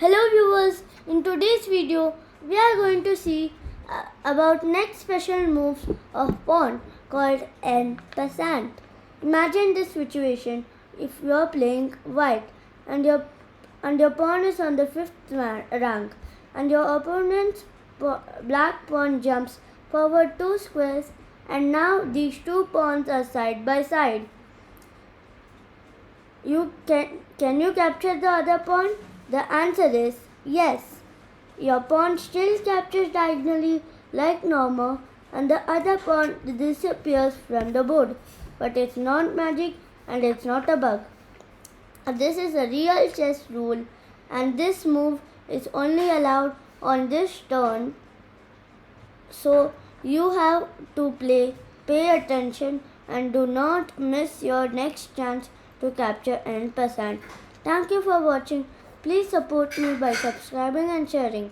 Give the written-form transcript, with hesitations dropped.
Hello viewers, in today's video we are going to see about next special moves of pawn called En Passant. Imagine this situation: if you are playing white and your pawn is on the 5th rank and your opponent's black pawn jumps forward 2 squares, and now these two pawns are side by side. Can you capture the other pawn? The answer is yes. Your pawn still captures diagonally like normal and the other pawn disappears from the board. But it's not magic and it's not a bug. This is a real chess rule and this move is only allowed on this turn. So you have to pay attention and do not miss your next chance to capture En Passant. Thank you for watching. Please support me by subscribing and sharing.